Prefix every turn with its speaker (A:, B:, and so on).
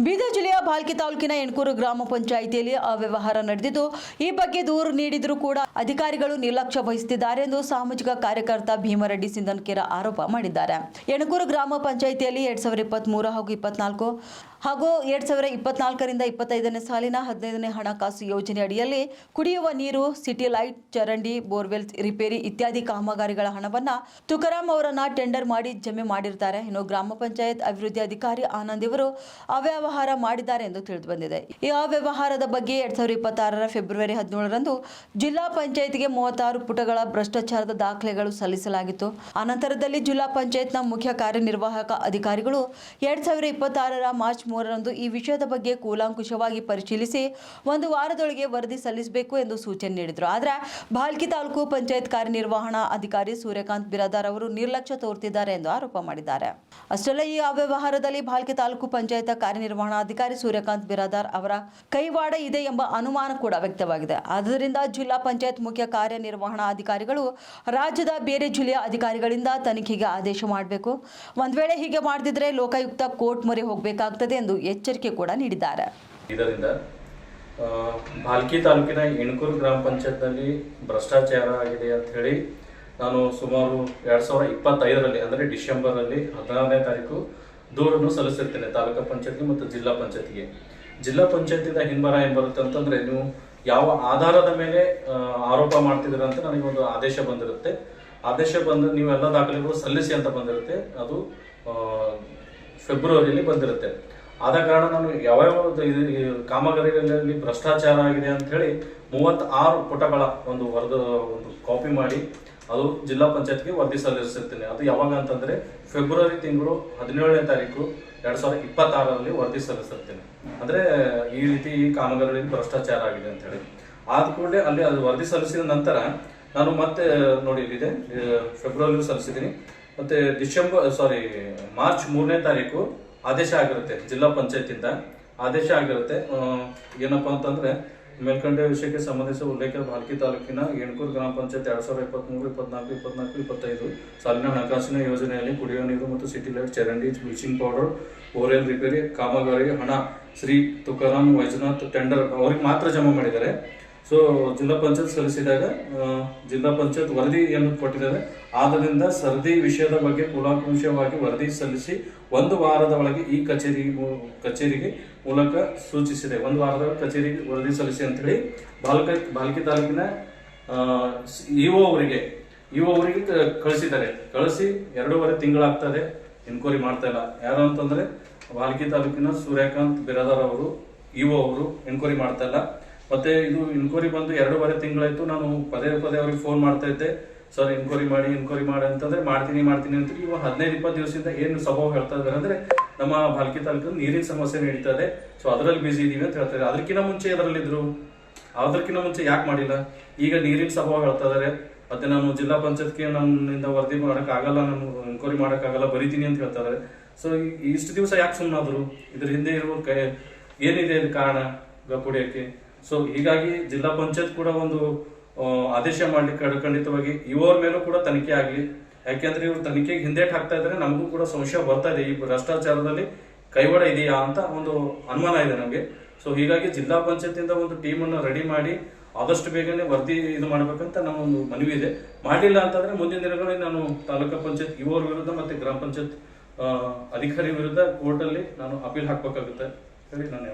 A: ಬೀದರ್ ಜಿಲ್ಲೆಯ ಭಾಲ್ಕಿ ತಾಲೂಕಿನ ಎಣ್ಕೂರು ಗ್ರಾಮ ಪಂಚಾಯಿತಿಯಲ್ಲಿ ಅವ್ಯವಹಾರ ನಡೆದಿದ್ದು, ಈ ಬಗ್ಗೆ ದೂರು ನೀಡಿದರೂ ಕೂಡ ಅಧಿಕಾರಿಗಳು ನಿರ್ಲಕ್ಷ್ಯ ವಹಿಸುತ್ತಿದ್ದಾರೆ ಎಂದು ಸಾಮಾಜಿಕ ಕಾರ್ಯಕರ್ತ ಭೀಮರೆಡ್ಡಿ ಸಿಂಧನಕೇರ ಆರೋಪ ಮಾಡಿದ್ದಾರೆ. ಎಣ್ಕೂರು ಗ್ರಾಮ ಪಂಚಾಯಿತಿಯಲ್ಲಿ 2023 ಹಾಗೂ 24 ಹಾಗೂ 2024ರಿಂದ 25ನೇ ಸಾಲಿನ 15ನೇ ಹಣಕಾಸು ಯೋಜನೆ ಅಡಿಯಲ್ಲಿ ಕುಡಿಯುವ ನೀರು, ಸಿಟಿ ಲೈಟ್, ಚರಂಡಿ, ಬೋರ್ವೆಲ್ ರಿಪೇರಿ ಇತ್ಯಾದಿ ಕಾಮಗಾರಿಗಳ ಹಣವನ್ನು ತುಕಾರಾಂ ಅವರನ್ನ ಟೆಂಡರ್ ಮಾಡಿ ಜಮೆ ಮಾಡಿರುತ್ತಾರೆ. ಇನ್ನು ಗ್ರಾಮ ಪಂಚಾಯತ್ ಅಭಿವೃದ್ಧಿ ಅಧಿಕಾರಿ ಆನಂದ್ ಇವರು ಅವ್ಯವಹಾರ ಮಾಡಿದ್ದಾರೆ ಎಂದು ತಿಳಿದು ಬಂದಿದೆ. ಈ ಅವ್ಯವಹಾರದ ಬಗ್ಗೆ 2026ರ ಫೆಬ್ರವರಿ 17ರಂದು ಜಿಲ್ಲಾ ಪಂಚಾಯತ್ಗೆ 36 ಪುಟಗಳ ಭ್ರಷ್ಟಾಚಾರದ ದಾಖಲೆಗಳು ಸಲ್ಲಿಸಲಾಗಿತ್ತು. ಅನಂತರದಲ್ಲಿ ಜಿಲ್ಲಾ ಪಂಚಾಯತ್ನ ಮುಖ್ಯ ಕಾರ್ಯನಿರ್ವಾಹಕ ಅಧಿಕಾರಿಗಳು 2026ರ ಮಾರ್ಚ್ 3ರಂದು ಈ ವಿಷಯದ ಬಗ್ಗೆ ಕೂಲಂಕುಷವಾಗಿ ಪರಿಶೀಲಿಸಿ 1 ವಾರದೊಳಗೆ ವರದಿ ಸಲ್ಲಿಸಬೇಕು ಎಂದು ಸೂಚನೆ ನೀಡಿದರು. ಆದರೆ ಭಾಲ್ಕಿ ತಾಲೂಕು ಪಂಚಾಯತ್ ಕಾರ್ಯನಿರ್ವಹಣಾ ಅಧಿಕಾರಿ ಸೂರ್ಯಕಾಂತ್ ಬಿರಾದಾರ್ ಅವರು ನಿರ್ಲಕ್ಷ್ಯ ತೋರುತ್ತಿದ್ದಾರೆ ಎಂದು ಆರೋಪ ಮಾಡಿದ್ದಾರೆ. ಅಷ್ಟೇ ಈ ಅವ್ಯವಹಾರದಲ್ಲಿ ಭಾಲ್ಕಿ ತಾಲೂಕು ಪಂಚಾಯತ್ ಕಾರ್ಯನಿರ್ವಹಣಾಧಿಕಾರಿ ಸೂರ್ಯಕಾಂತ್ ಬಿರಾದಾರ್ ಅವರ ಕೈವಾಡ ಇದೆ ಎಂಬ ಅನುಮಾನ ಕೂಡ ವ್ಯಕ್ತವಾಗಿದೆ. ಆದ್ದರಿಂದ ಜಿಲ್ಲಾ ಪಂಚಾಯತ್ ಮುಖ್ಯ ಕಾರ್ಯನಿರ್ವಹಣಾಧಿಕಾರಿಗಳು ರಾಜ್ಯದ ಬೇರೆ ಜಿಲ್ಲೆಯ ಅಧಿಕಾರಿಗಳಿಂದ ತನಿಖೆಗೆ ಆದೇಶ ಮಾಡಬೇಕು. ಒಂದು ವೇಳೆ ಹೀಗೆ ಮಾಡದಿದ್ದರೆ ಲೋಕಾಯುಕ್ತ ಕೋರ್ಟ್ ಮೊರೆ ಹೋಗಬೇಕಾಗುತ್ತದೆ ಎಂದು ಎಚ್ಚರಿಕೆ ಕೂಡ ನೀಡಿದ್ದಾರೆ.
B: ಇದರಿಂದ ಭಾಲ್ಕಿ ತಾಲೂಕಿನ ಎಣ್ಕೂರು ಗ್ರಾಮ ಪಂಚಾಯತ್ನಲ್ಲಿ ಭ್ರಷ್ಟಾಚಾರ ಆಗಿದೆ ಅಂತ ಹೇಳಿ ನಾನು ಸುಮಾರು 2025ರಲ್ಲಿ ಅಂದರೆ ಡಿಸೆಂಬರಲ್ಲಿ 16ನೇ ತಾರೀಕು ದೂರನ್ನು ಸಲ್ಲಿಸಿರ್ತೇನೆ ತಾಲೂಕು ಪಂಚಾಯತ್ಗೆ ಮತ್ತು ಜಿಲ್ಲಾ ಪಂಚಾಯತ್ಗೆ. ಜಿಲ್ಲಾ ಪಂಚಾಯತಿಂದ ಹಿಂಬರ ಏನು ಬರುತ್ತೆ ಅಂತಂದ್ರೆ, ನೀವು ಯಾವ ಆಧಾರದ ಮೇಲೆ ಆರೋಪ ಮಾಡ್ತಿದ್ದೀರ ಅಂತ ನನಗೊಂದು ಆದೇಶ ಬಂದಿರುತ್ತೆ. ಆದೇಶ ಬಂದು ನೀವೆಲ್ಲ ದಾಖಲೆಗಳು ಸಲ್ಲಿಸಿ ಅಂತ ಬಂದಿರುತ್ತೆ. ಅದು ಫೆಬ್ರವರಿಯಲ್ಲಿ ಬಂದಿರುತ್ತೆ. ಆದ ಕಾರಣ ನಾನು ಯಾವ್ಯಾವ ಕಾಮಗಾರಿಗಳಲ್ಲಿ ಭ್ರಷ್ಟಾಚಾರ ಆಗಿದೆ ಅಂತ ಹೇಳಿ 36 ಪುಟಗಳ ಒಂದು ಕಾಪಿ ಮಾಡಿ ಅದು ಜಿಲ್ಲಾ ಪಂಚಾಯತ್ಗೆ ವರದಿ ಸಲ್ಲಿಸಿರ್ತೇನೆ. ಅದು ಯಾವಾಗ ಅಂತಂದ್ರೆ ಫೆಬ್ರವರಿ ತಿಂಗಳು 17ನೇ ತಾರೀಕು 2026ರಲ್ಲಿ ವರದಿ ಸಲ್ಲಿಸಿರ್ತೇನೆ. ಅಂದ್ರೆ ಈ ರೀತಿ ಈ ಕಾಮಗಾರಿಗಳಲ್ಲಿ ಭ್ರಷ್ಟಾಚಾರ ಆಗಿದೆ ಅಂತ ಹೇಳಿ ಆದ ಕೂಡಲೇ ಅಲ್ಲಿ ಅದು ವರದಿ ಸಲ್ಲಿಸಿದ ನಂತರ ನಾನು ಮತ್ತೆ ನೋಡಿ ಇದೆ ಫೆಬ್ರವರಿ ಸಲ್ಲಿಸಿದ್ದೀನಿ. ಮತ್ತೆ ಮಾರ್ಚ್ 3ನೇ ತಾರೀಕು ಆದೇಶ ಆಗಿರುತ್ತೆ, ಜಿಲ್ಲಾ ಪಂಚಾಯತಿಂದ ಆದೇಶ ಆಗಿರುತ್ತೆ. ಏನಪ್ಪಾ ಅಂತಂದ್ರೆ, ಮೇಲ್ಕಂಡ ವಿಷಯಕ್ಕೆ ಸಂಬಂಧಿಸಿದ ಉಲ್ಲೇಖ ಭಾಲ್ಕಿ ತಾಲೂಕಿನ ಎಣ್ಕೂರು ಗ್ರಾಮ ಪಂಚಾಯತ್ 2023, 24, 24, 25 ಸಾಲಿನ ಹಣಕಾಸಿನ ಯೋಜನೆಯಲ್ಲಿ ಕುಡಿಯುವ ನೀರು ಮತ್ತು ಸಿಟಿ ಲೈಟ್, ಚರಂಡಿ, ಬ್ಲೀಚಿಂಗ್ ಪೌಡರ್, ಬೋರ್ವೆಲ್ ರಿಪೇರಿ ಕಾಮಗಾರಿ ಹಣ ಶ್ರೀ ತುಕಾರಾಂ ವೈಜನಾಥ್ ಟೆಂಡರ್ ಅವ್ರಿಗೆ ಮಾತ್ರ ಜಮಾ ಮಾಡಿದ್ದಾರೆ. ಸೊ ಜಿಲ್ಲಾ ಪಂಚಾಯತ್ ಸಲ್ಲಿಸಿದಾಗ ಜಿಲ್ಲಾ ಪಂಚಾಯತ್ ವರದಿಯನ್ನು ಕೊಟ್ಟಿದ್ದಾರೆ. ಆದ್ದರಿಂದ ಸರದಿ ವಿಷಯದ ಬಗ್ಗೆ ಕೂಲಂಕುಷವಾಗಿ ವರದಿ ಸಲ್ಲಿಸಿ 1 ವಾರದ ಒಳಗೆ ಈ ಕಚೇರಿಗೆ ಮೂಲಕ ಸೂಚಿಸಿದೆ. 1 ವಾರದ ಕಚೇರಿಗೆ ವರದಿ ಸಲ್ಲಿಸಿ ಅಂತ ಹೇಳಿ ಭಾಲ್ಕಿ ತಾಲೂಕಿನ ಇಒ ಅವರಿಗೆ ಕಳಿಸಿದ್ದಾರೆ. ಕಳಿಸಿ 2.5 ತಿಂಗಳಾಗ್ತದೆ, ಎನ್ಕ್ವೈರಿ ಮಾಡ್ತಾ ಇಲ್ಲ. ಯಾರು ಅಂತಂದ್ರೆ ಭಾಲ್ಕಿ ತಾಲೂಕಿನ ಸೂರ್ಯಕಾಂತ್ ಬಿರಾದಾರ್ ಅವರು, ಇಒ ಅವರು ಎನ್ಕ್ವೈರಿ ಮಾಡ್ತಾ ಇಲ್ಲ. ಮತ್ತೆ ಇದು ಎನ್ಕ್ವೈರಿ ಬಂದು 2.5 ತಿಂಗಳಾಯ್ತು. ನಾನು ಪದೇ ಅವ್ರಿಗೆ ಫೋನ್ ಮಾಡ್ತಾ ಇದ್ದೆ, ಸರ್ ಎನ್ಕ್ವೈರಿ ಮಾಡಿ ಅಂತಂದ್ರೆ ಮಾಡ್ತೀನಿ ಅಂತ. ಇವಾಗ 15-20 ದಿವಸದಿಂದ ಏನು ಸ್ವಭಾವ ಹೇಳ್ತಾ ಇದ್ದಾರೆ ಅಂದ್ರೆ, ನಮ್ಮ ಭಾಲ್ಕಿ ತಾಲೂಕಿನ ನೀರಿನ ಸಮಸ್ಯೆ ನಡೀತಾ ಇದೆ, ಸೊ ಅದರಲ್ಲಿ ಬಿಸಿ ಇದೀವಿ ಅಂತ ಹೇಳ್ತಾರೆ. ಅದಕ್ಕಿಂತ ಮುಂಚೆ ಅದರಲ್ಲಿದ್ರು, ಅದಕ್ಕಿಂತ ಮುಂಚೆ ಯಾಕೆ ಮಾಡಿಲ್ಲ? ಈಗ ನೀರಿನ ಸ್ವಭಾವ ಹೇಳ್ತಾ ಇದಾರೆ. ಮತ್ತೆ ನಾನು ಜಿಲ್ಲಾ ಪಂಚಾಯತ್ಗೆ ನನ್ನಿಂದ ವರದಿ ಆಗಲ್ಲ, ನಾನು ಎನ್ಕ್ವೈರಿ ಆಗಲ್ಲ, ಬರೀತೀನಿ ಅಂತ ಹೇಳ್ತಾ ಇದಾರೆ. ಸೊ ಇಷ್ಟು ದಿವಸ ಯಾಕೆ ಸುಮ್ಮನಾದ್ರು? ಇದ್ರ ಹಿಂದೆ ಇರುವ ಏನಿದೆ ಕಾರಣ ಕುಡಿಯಕ್ಕೆ? ಸೊ ಹೀಗಾಗಿ ಜಿಲ್ಲಾ ಪಂಚಾಯತ್ ಕೂಡ ಒಂದು ಆದೇಶ ಮಾಡ್ಲಿಕ್ಕೆ ಖಂಡಿತವಾಗಿ ಇವರ ಮೇಲೂ ಕೂಡ ತನಿಖೆ ಆಗ್ಲಿ. ಯಾಕೆಂದ್ರೆ ಇವ್ರು ತನಿಖೆಗೆ ಹಿಂದೇಟ್ ಹಾಕ್ತಾ ಇದ್ರೆ ನಮಗೂ ಕೂಡ ಸಂಶಯ ಬರ್ತಾ ಇದೆ, ಈ ಭ್ರಷ್ಟಾಚಾರದಲ್ಲಿ ಕೈವಾಡ ಇದೆಯಾ ಅಂತ ಒಂದು ಅನುಮಾನ ಇದೆ ನಮಗೆ. ಸೊ ಹೀಗಾಗಿ ಜಿಲ್ಲಾ ಪಂಚಾಯತ್ ಇಂದ ಒಂದು ಟೀಮ್ ಅನ್ನು ರೆಡಿ ಮಾಡಿ ಆದಷ್ಟು ಬೇಗನೆ ವರದಿ ಇದು ಮಾಡ್ಬೇಕಂತ ನಮ್ಮ ಒಂದು ಮನವಿ ಇದೆ. ಮಾಡಲಿಲ್ಲ ಅಂತಂದ್ರೆ ಮುಂದಿನ ದಿನಗಳಲ್ಲಿ ನಾನು ತಾಲೂಕು ಪಂಚಾಯತ್ ಇವರ ವಿರುದ್ಧ ಮತ್ತೆ ಗ್ರಾಮ ಪಂಚಾಯತ್ ಅಧಿಕಾರಿ ವಿರುದ್ಧ ಕೋರ್ಟ್ ಅಲ್ಲಿ ನಾನು ಅಪೀಲ್ ಹಾಕ್ಬೇಕಾಗುತ್ತೆ ಹೇಳಿ ನಾನು